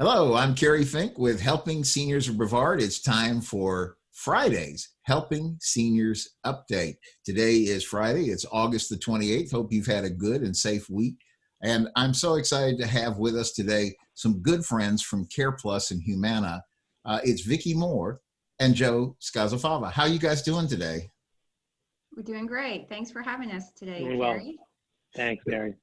Hello, I'm Kerry Fink with Helping Seniors of Brevard. It's time for Friday's Helping Seniors Update. Today is Friday. It's August the 28th. Hope you've had a good and safe week. And I'm so excited to have with us today some good friends from CarePlus and Humana. It's Vicki Moore and Joe Scozzafava. How are you guys doing today? We're doing great. Thanks for having us today, Doing Kerry. well. Thanks, Kerry.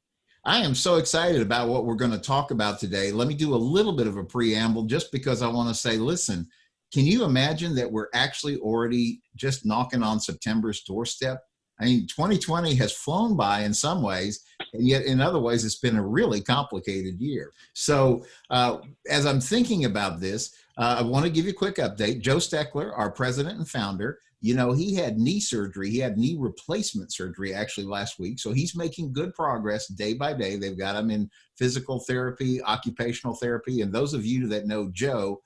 I am so excited about what we're going to talk about today. Let me do a little bit of a preamble just because I want to say, listen, can you imagine that we're actually already just knocking on September's doorstep? I mean, 2020 has flown by in some ways, and yet in other ways, it's been a really complicated year. So as I'm thinking about this, I want to give you a quick update. Joe Steckler, our president and founder, you know, he had knee surgery. He had knee replacement surgery actually last week. So he's making good progress day by day. They've got him in physical therapy, occupational therapy. And those of you that know Joe,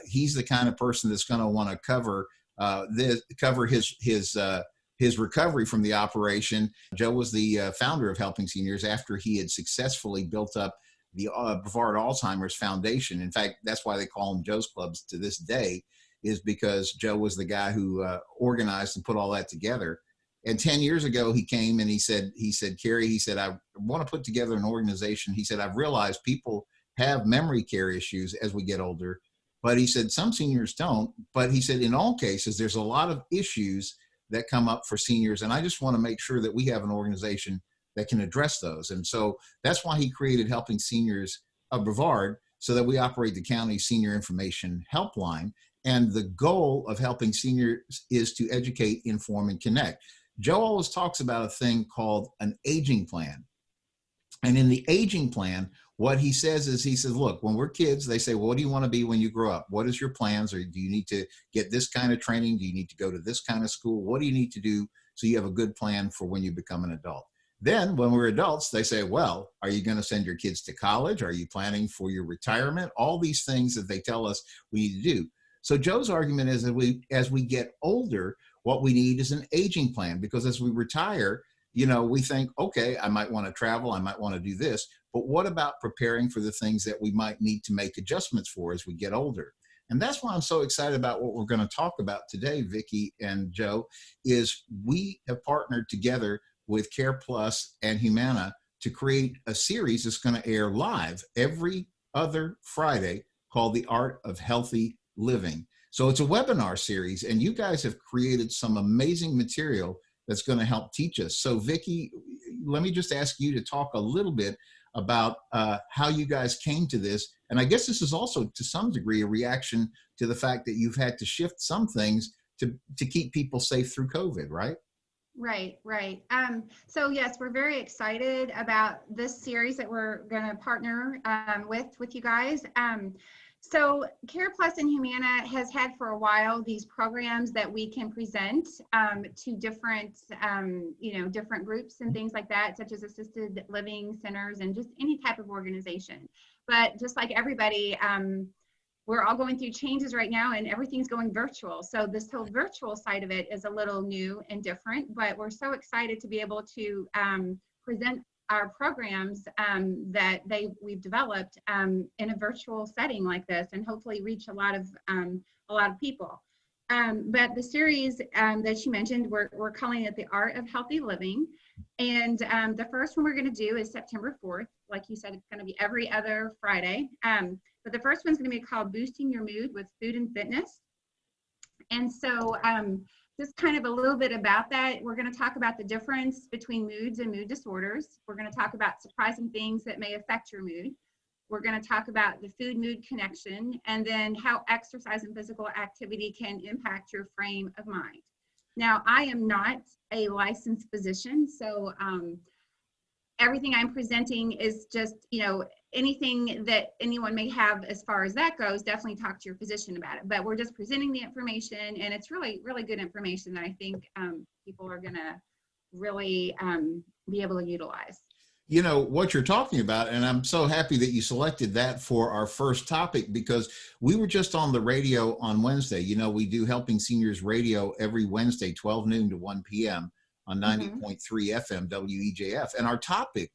he's the kind of person that's going to want to cover his recovery from the operation. Joe was the founder of Helping Seniors after he had successfully built up the Brevard Alzheimer's Foundation. In fact, that's why they call them Joe's Clubs to this day, is because Joe was the guy who organized and put all that together. And 10 years ago, he came and he said, Kerry, he said, I want to put together an organization. He said, I've realized people have memory care issues as we get older, but he said, some seniors don't. But he said, in all cases, there's a lot of issues that come up for seniors. And I just want to make sure that we have an organization that can address those. And so that's why he created Helping Seniors of Brevard, so that we operate the county senior information helpline. And the goal of Helping Seniors is to educate, inform, and connect. Joe always talks about a thing called an aging plan. And in the aging plan, what he says is, he says, look, when we're kids, they say, well, what do you want to be when you grow up? What is your plans? Or do you need to get this kind of training? Do you need to go to this kind of school? What do you need to do so you have a good plan for when you become an adult? Then when we're adults, they say, well, are you going to send your kids to college? Are you planning for your retirement? All these things that they tell us we need to do. So Joe's argument is that as we get older, what we need is an aging plan, because as we retire, you know, we think, okay, I might want to travel, I might want to do this, but what about preparing for the things that we might need to make adjustments for as we get older? And that's why I'm so excited about what we're going to talk about today, Vicki and Joe, is we have partnered together with CarePlus and Humana to create a series that's going to air live every other Friday called The Art of Healthy Living. So it's a webinar series, and you guys have created some amazing material that's going to help teach us. So Vicki, let me just ask you to talk a little bit about how you guys came to this. And I guess this is also to some degree a reaction to the fact that you've had to shift some things to keep people safe through COVID, right? Right. So yes, we're very excited about this series that we're going to partner with you guys. So CarePlus and Humana has had for a while these programs that we can present to different, different groups and things like that, such as assisted living centers and just any type of organization. But just like everybody, we're all going through changes right now, and everything's going virtual. So this whole virtual side of it is a little new and different, but we're so excited to be able to present our programs that we've developed in a virtual setting like this, and hopefully reach a lot of people. But the series that you mentioned, we're calling it The Art of Healthy Living. And the first one we're going to do is September 4th. Like you said, it's going to be every other Friday. But the first one's going to be called Boosting Your Mood with Food and Fitness. And so just kind of a little bit about that. We're going to talk about the difference between moods and mood disorders. We're going to talk about surprising things that may affect your mood. We're going to talk about the food-mood connection, and then how exercise and physical activity can impact your frame of mind. Now, I am not a licensed physician, so everything I'm presenting is just, anything that anyone may have as far as that goes, definitely talk to your physician about it. But we're just presenting the information, and it's really, really good information that I think people are going to really be able to utilize. You know what you're talking about, and I'm so happy that you selected that for our first topic, because we were just on the radio on Wednesday. You know, we do Helping Seniors Radio every Wednesday, 12 noon to 1 p.m. on 90.3 FM WEJF. And our topic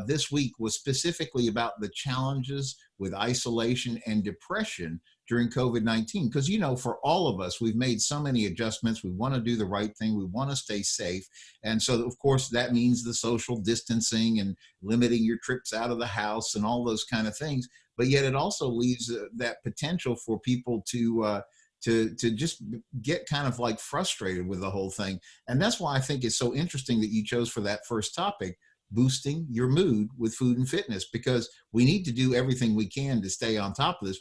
this week was specifically about the challenges with isolation and depression during COVID-19. Because, you know, for all of us, we've made so many adjustments. We want to do the right thing. We want to stay safe. And so, of course, that means the social distancing and limiting your trips out of the house and all those kind of things. But yet it also leaves that potential for people to just get kind of like frustrated with the whole thing. And that's why I think it's so interesting that you chose for that first topic, boosting your mood with food and fitness, because we need to do everything we can to stay on top of this.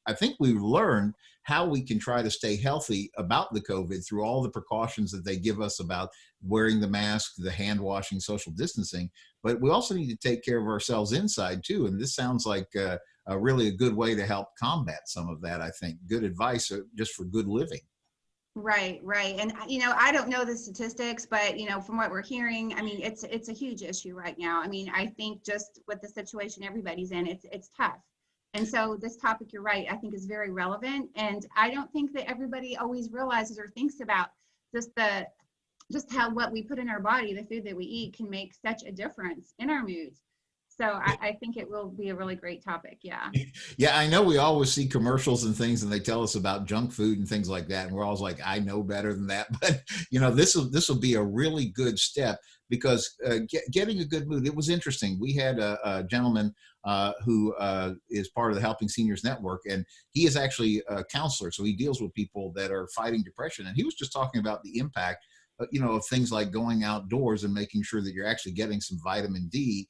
I think we've learned how we can try to stay healthy about the COVID through all the precautions that they give us about wearing the mask, the hand washing, social distancing. But we also need to take care of ourselves inside too. And this sounds like really a good way to help combat some of that. I think good advice just for good living. Right, right. And, you know, I don't know the statistics, but, you know, from what we're hearing, I mean, it's a huge issue right now. I mean, I think just with the situation everybody's in, it's tough. And so this topic, you're right, I think is very relevant. And I don't think that everybody always realizes or thinks about just how what we put in our body, the food that we eat, can make such a difference in our moods. So I think it will be a really great topic. Yeah. Yeah, I know we always see commercials and things and they tell us about junk food and things like that. And we're always like, I know better than that. But, you know, this will be a really good step, because getting a good mood. It was interesting. We had a gentleman who is part of the Helping Seniors Network, and he is actually a counselor. So he deals with people that are fighting depression. And he was just talking about the impact you know, of things like going outdoors and making sure that you're actually getting some vitamin D,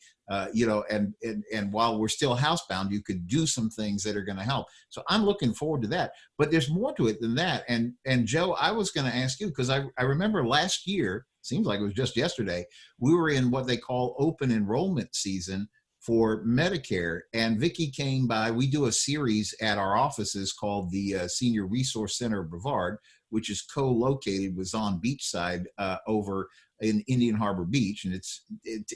you know, and while we're still housebound, you could do some things that are going to help. So I'm looking forward to that. But there's more to it than that. And Joe, I was going to ask you, because I remember last year, seems like it was just yesterday, we were in what they call open enrollment season for Medicare, and Vicki came by. We do a series at our offices called the Senior Resource Center of Brevard, which is co-located with Zon Beachside over in Indian Harbor Beach. And it's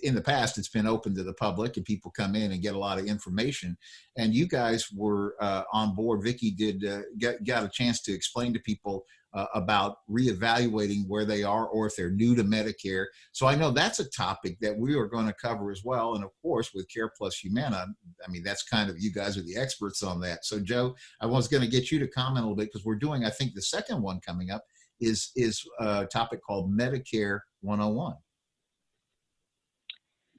in the past, it's been open to the public and people come in and get a lot of information. And you guys were on board. Vicki did got a chance to explain to people about reevaluating where they are or if they're new to Medicare. So I know that's a topic that we are going to cover as well. And of course, with CarePlus Humana, I mean, that's kind of, you guys are the experts on that. So Joe, I was going to get you to comment a little bit, because we're doing, I think the second one coming up is a topic called Medicare 101.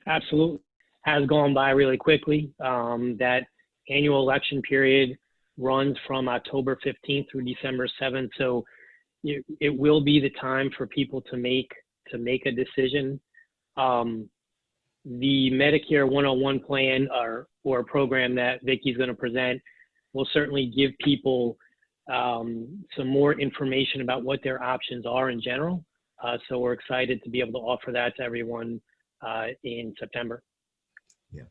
Absolutely. Has gone by really quickly. That annual election period runs from October 15th through December 7th. So it will be the time for people to make a decision. The Medicare 101 plan or a program that Vicki's going to present will certainly give people some more information about what their options are in general. So we're excited to be able to offer that to everyone in September. Yeah.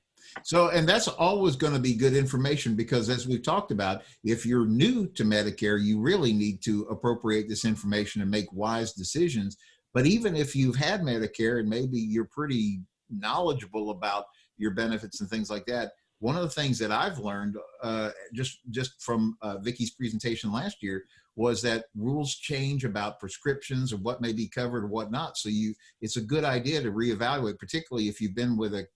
So, and that's always going to be good information, because as we've talked about, if you're new to Medicare, you really need to appropriate this information and make wise decisions. But even if you've had Medicare and maybe you're pretty knowledgeable about your benefits and things like that, one of the things that I've learned just from Vicki's presentation last year was that rules change about prescriptions or what may be covered or what not. So it's a good idea to reevaluate, particularly if you've been with a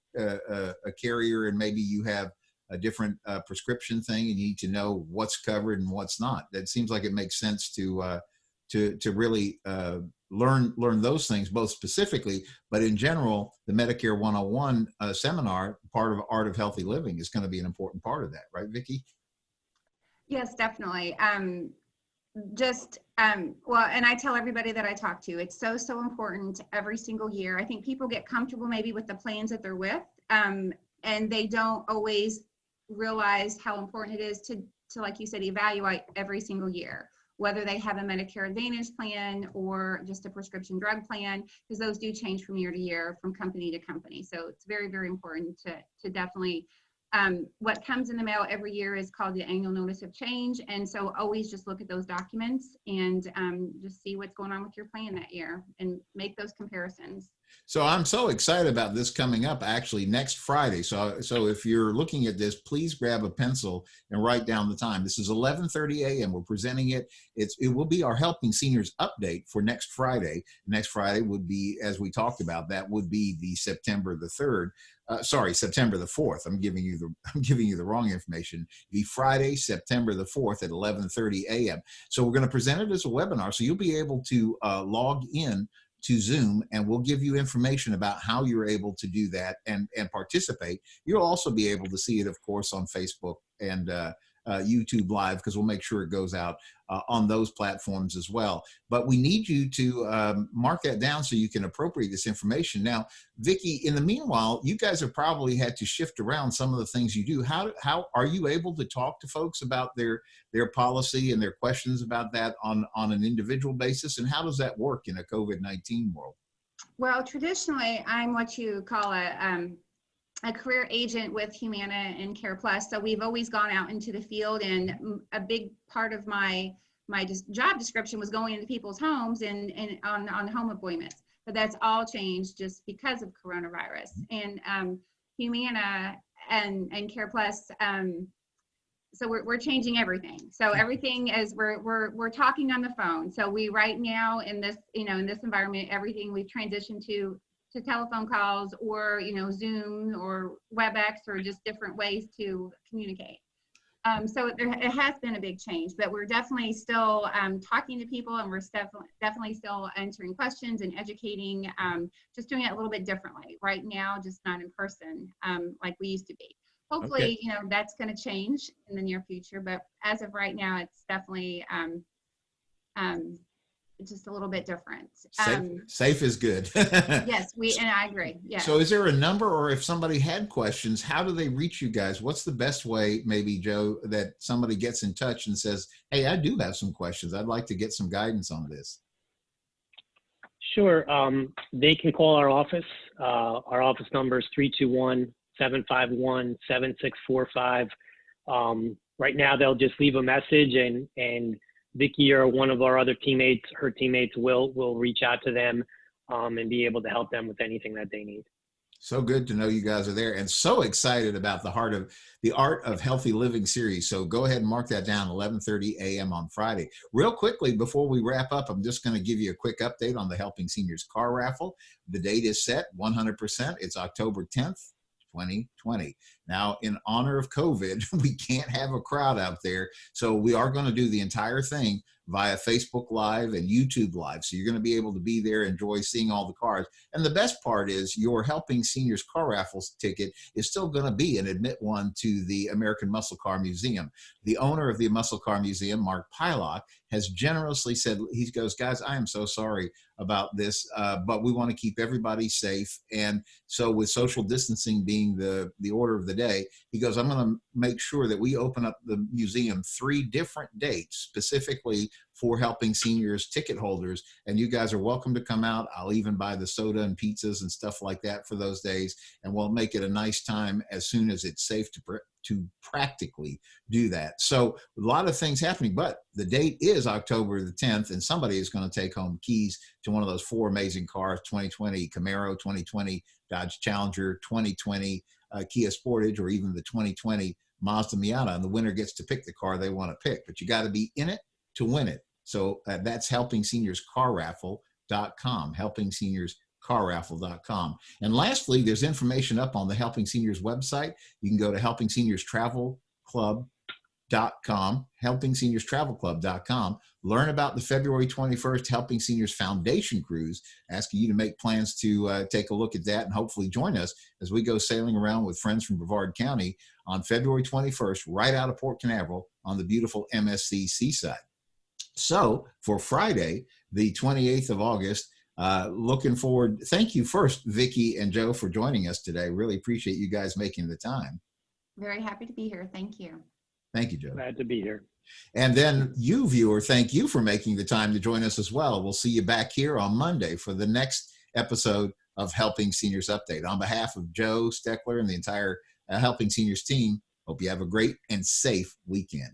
carrier and maybe you have a different prescription thing and you need to know what's covered and what's not. That seems like it makes sense to really learn those things, both specifically, but in general, the Medicare 101 seminar, part of Art of Healthy Living, is going to be an important part of that, right, Vicki? Yes, definitely. Well, and I tell everybody that I talk to, it's so important every single year. I think people get comfortable maybe with the plans that they're with, and they don't always realize how important it is to, like you said, evaluate every single year, whether they have a Medicare Advantage plan or just a prescription drug plan, because those do change from year to year, from company to company. So it's very, very important to definitely, what comes in the mail every year is called the annual notice of change. And so always just look at those documents and just see what's going on with your plan that year and make those comparisons. So I'm so excited about this coming up actually next Friday. So if you're looking at this, please grab a pencil and write down the time. This is 11:30 a.m. We're presenting it. It will be our Helping Seniors update for next Friday. Next Friday would be, as we talked about, that would be the September the 3rd. September the 4th. I'm giving you the wrong information. The Friday, September the 4th at 11:30 a.m. So we're going to present it as a webinar. So you'll be able to log in to Zoom, and we'll give you information about how you're able to do that and participate. You'll also be able to see it, of course, on Facebook and YouTube Live, because we'll make sure it goes out on those platforms as well. But we need you to mark that down so you can appropriate this information. Now, Vicki, in the meanwhile, you guys have probably had to shift around some of the things you do. How are you able to talk to folks about their policy and their questions about that on an individual basis? And how does that work in a COVID-19 world? Well, traditionally, I'm what you call a career agent with Humana and CarePlus. So we've always gone out into the field, and a big part of my job description was going into people's homes and on home appointments. But that's all changed just because of coronavirus. And Humana and CarePlus, so we're changing everything. So everything is we're talking on the phone. So we right now in this environment, everything we've transitioned to telephone calls or Zoom or WebEx or just different ways to communicate. So it has been a big change, but we're definitely still talking to people, and we're definitely still answering questions and educating, just doing it a little bit differently right now, just not in person like we used to be. Hopefully, okay, that's going to change in the near future, but as of right now, it's definitely just a little bit different. Safe is good. Yes, and I agree. Yeah. So is there a number, or if somebody had questions, how do they reach you guys? What's the best way, maybe, Joe, that somebody gets in touch and says, hey, I do have some questions. I'd like to get some guidance on this. Sure. They can call our office. Our office number is 321-751-7645. Right now, they'll just leave a message, and Vicki or one of our other teammates, her teammates, will reach out to them and be able to help them with anything that they need. So good to know you guys are there, and so excited about the Art of Healthy Living series. So go ahead and mark that down, 11:30 a.m. on Friday. Real quickly, before we wrap up, I'm just going to give you a quick update on the Helping Seniors Car Raffle. The date is set 100%. It's October 10th. 2020. Now, in honor of COVID, we can't have a crowd out there. So we are going to do the entire thing via Facebook Live and YouTube Live. So you're going to be able to be there, enjoy seeing all the cars. And the best part is your Helping Seniors Car Raffle ticket is still going to be an admit one to the American Muscle Car Museum. The owner of the Muscle Car Museum, Mark Pylock, has generously said, he goes, guys, I am so sorry about this, but we want to keep everybody safe. And so with social distancing being the order of the day, he goes, I'm going to make sure that we open up the museum 3 different dates specifically for Helping Seniors ticket holders. And you guys are welcome to come out. I'll even buy the soda and pizzas and stuff like that for those days. And we'll make it a nice time as soon as it's safe to practically do that. So a lot of things happening, but the date is October the 10th, and somebody is going to take home keys to one of those 4 amazing cars: 2020 Camaro, 2020 Dodge Challenger, 2020 Kia Sportage, or even the 2020 Mazda Miata. And the winner gets to pick the car they want to pick, but you got to be in it to win it. So that's HelpingSeniorsCarRaffle.com, HelpingSeniorsCarRaffle.com. And lastly, there's information up on the Helping Seniors website. You can go to HelpingSeniorsTravelClub.com, HelpingSeniorsTravelClub.com. Learn about the February 21st Helping Seniors Foundation Cruise, asking you to make plans to take a look at that and hopefully join us as we go sailing around with friends from Brevard County on February 21st, right out of Port Canaveral on the beautiful MSC Seaside. So for Friday, the 28th of August, looking forward. Thank you first, Vicki and Joe, for joining us today. Really appreciate you guys making the time. Very happy to be here. Thank you. Thank you, Joe. Glad to be here. And then you, viewer, thank you for making the time to join us as well. We'll see you back here on Monday for the next episode of Helping Seniors Update. On behalf of Joe Steckler and the entire Helping Seniors team, hope you have a great and safe weekend.